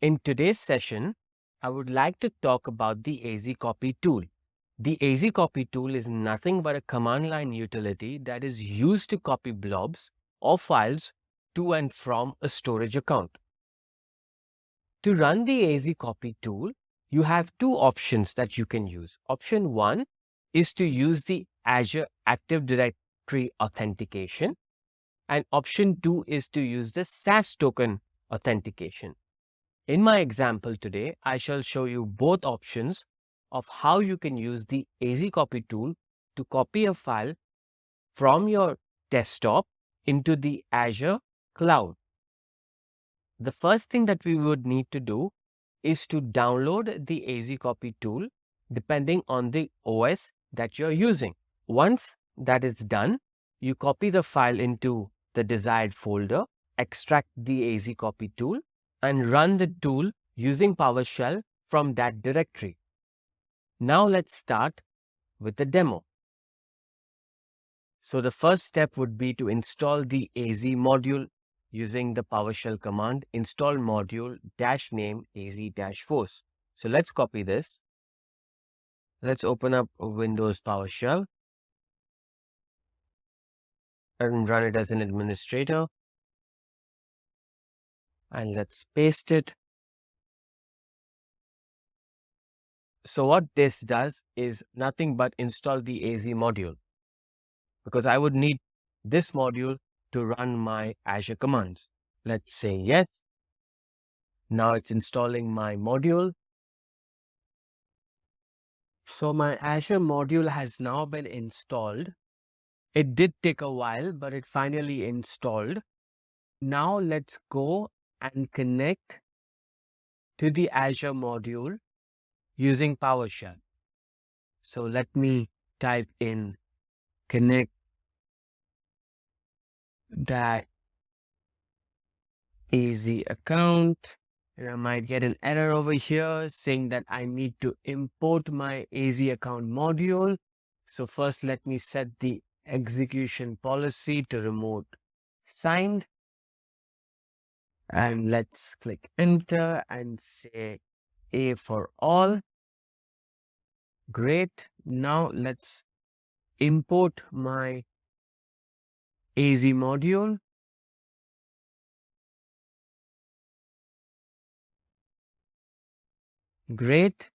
In today's session, I would like to talk about the AzCopy tool. The AzCopy tool is nothing but a command line utility that is used to copy blobs or files to and from a storage account. To run the AzCopy tool, you have two options that you can use. Option 1 is to use the Azure Active Directory authentication, and option 2 is to use the SAS token authentication. In my example today, I shall show you both options of how you can use the AzCopy tool to copy a file from your desktop into the Azure cloud. The first thing that we would need to do is to download the AzCopy tool depending on the OS that you're using. Once that is done, you copy the file into the desired folder, extract the AzCopy tool, and run the tool using PowerShell from that directory. Now let's start with the demo. So the first step would be to install the AZ module using the PowerShell command install module -name az-force. So let's copy this. Let's open up Windows PowerShell and run it as an administrator. And let's paste it. So what this does is nothing but install the AZ module, because I would need this module to run my Azure commands. Let's say yes. Now it's installing my module. So my Azure module has now been installed. It did take a while, but it finally installed. Now let's go and connect to the Azure module using PowerShell. So let me type in connect that AZ account, and I might get an error over here saying that I need to import my AZ account module. So first let me set the execution policy to remote signed, and let's click enter and say A for all. Great. Now let's import my AZ module. Great.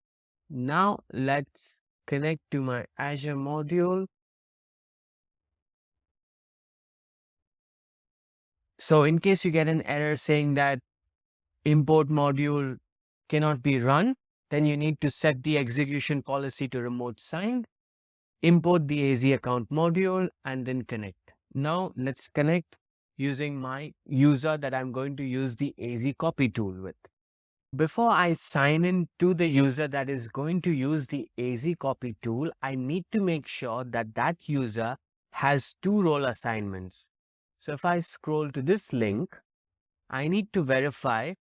Now let's connect to my Azure module. So in case you get an error saying that import module cannot be run, then you need to set the execution policy to remote signed, import the AZ account module, and then connect. Now let's connect using my user that I'm going to use the AzCopy tool with. Before I sign in to the user that is going to use the AzCopy tool, I need to make sure that that user has two role assignments. So if I scroll to this link, I need to verify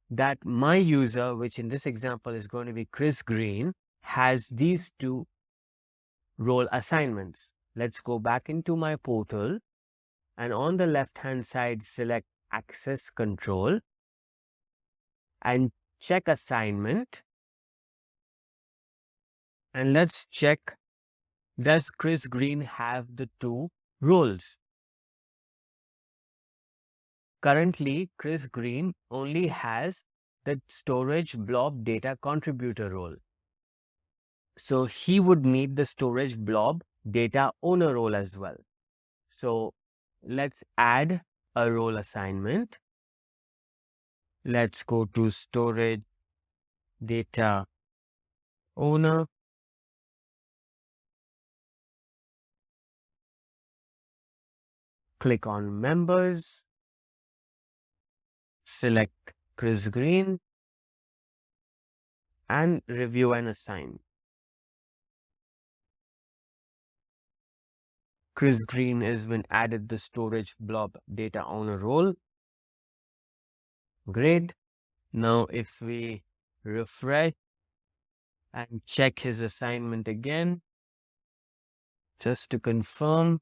that my user, which in this example is going to be Chris Green, has these two role assignments. Let's go back into my portal, and on the left-hand side, select Access Control and check assignment. And let's check, does Chris Green have the two roles? Currently, Chris Green only has the storage blob data contributor role. So he would need the storage blob data owner role as well. So let's add a role assignment. Let's go to storage data owner. Click on members. Select Chris Green and review and assign. Chris Green has been added the storage blob data owner role. Great. Now if we refresh and check his assignment again, just to confirm,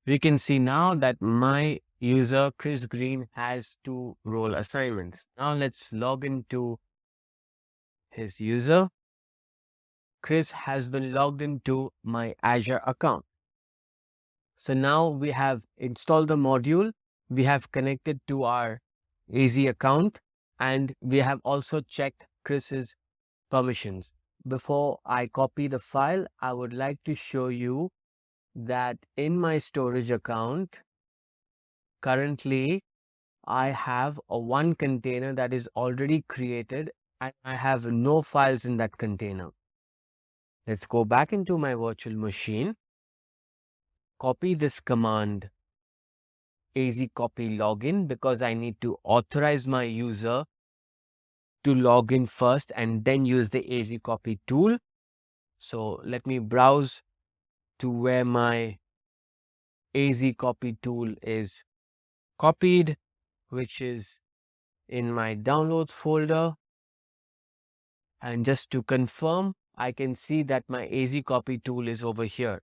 we can see now that my user Chris Green has 2 role assignments. Now let's log into his user. Chris has been logged into my Azure account. So now we have installed the module, we have connected to our AZ account, and we have also checked Chris's permissions. Before I copy the file, I would like to show you that in my storage account, currently I have a one container that is already created and I have no files in that container. Let's go back into my virtual machine, copy this command AzCopy login because I need to authorize my user to log in first and then use the AzCopy tool. So let me browse to where my AzCopy tool is copied, which is in my downloads folder. And just to confirm, I can see that my AzCopy tool is over here.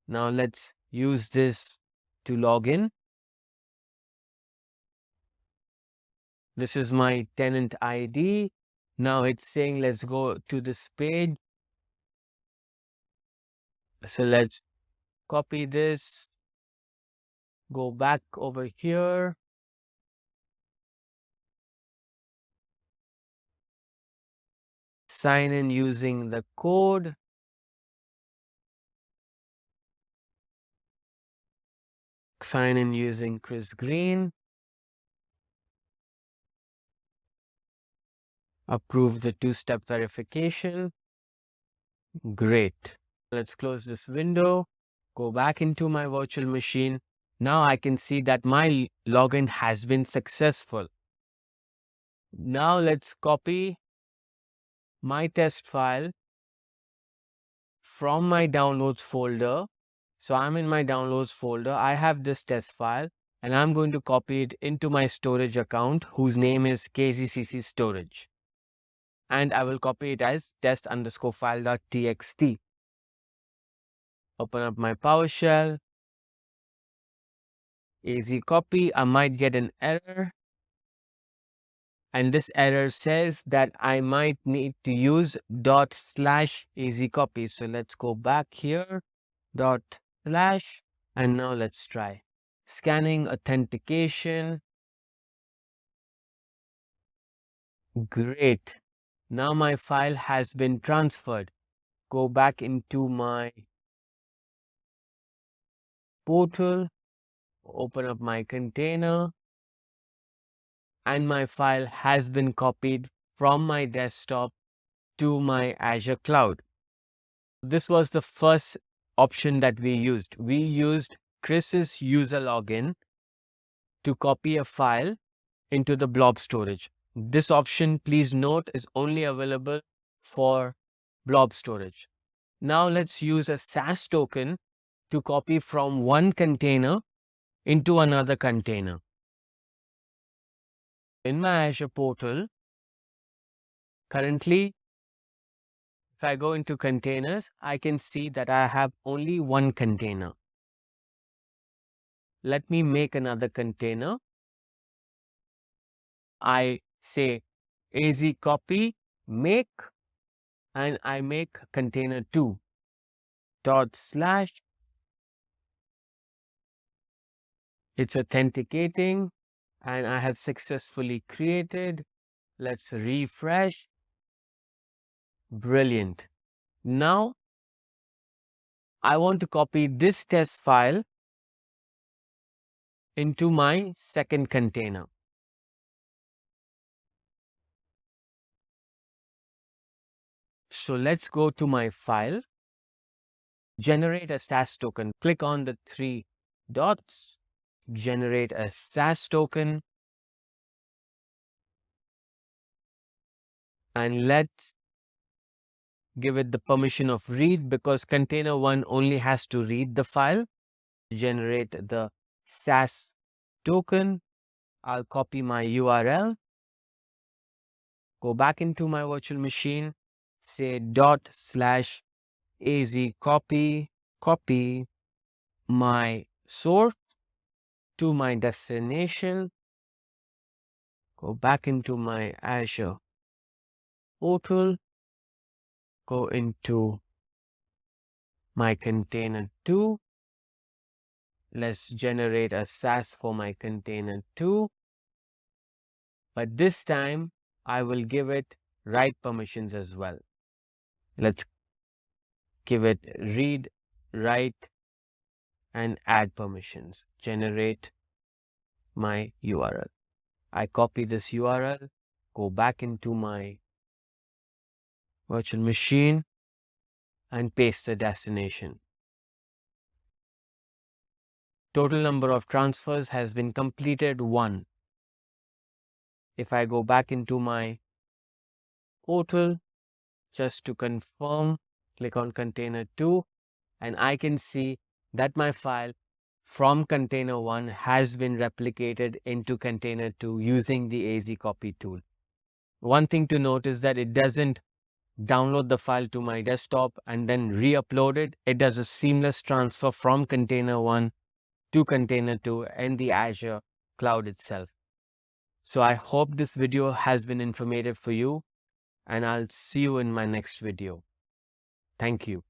Now let's use this to log in. This is my tenant ID. Now it's saying let's go to this page. So let's copy this, go back over here. Sign in using the code. Sign in using Chris Green. Approve the two-step verification. Great. Let's close this window. Go back into my virtual machine. Now I can see that my login has been successful. Now let's copy my test file from my downloads folder. So I'm in my downloads folder. I have this test file and I'm going to copy it into my storage account whose name is KZCC storage. And I will copy it as test_file.txt. Open up my PowerShell. AzCopy. I might get an error. And this error says that I might need to use ./AzCopy. So let's go back here. / and now let's try. Scanning authentication. Great. Now my file has been transferred. Go back into my portal, open up my container, and my file has been copied from my desktop to my Azure cloud. This was the first option that we used. We used Chris's user login to copy a file into the blob storage. This option, please note, is only available for blob storage. Now let's use a SAS token to copy from one container into another container. In my Azure portal, currently, if I go into containers, I can see that I have only one container. Let me make another container. I say AzCopy make and I make container 2 /. It's authenticating and I have successfully created. Let's refresh. Brilliant. Now I want to copy this test file into my second container. So let's go to my file, generate a SAS token, click on the 3 dots, generate a SAS token, and let's give it the permission of read because container 1 only has to read the file. Generate the SAS token. I'll copy my URL, go back into my virtual machine, say ./AzCopy, copy my source, to my destination, go back into my Azure portal, go into my container 2. Let's generate a SAS for my container 2. But this time I will give it write permissions as well. Let's give it read, write, and add permissions. Generate my URL. I copy this URL, go back into my virtual machine and paste the destination. Total number of transfers has been completed 1. If I go back into my portal just to confirm, click on container 2, and I can see that my file from container 1 has been replicated into container 2 using the AzCopy tool. One thing to note is that it doesn't download the file to my desktop and then re-upload it. It does a seamless transfer from container 1 to container 2 in the Azure cloud itself. So I hope this video has been informative for you, and I'll see you in my next video. Thank you.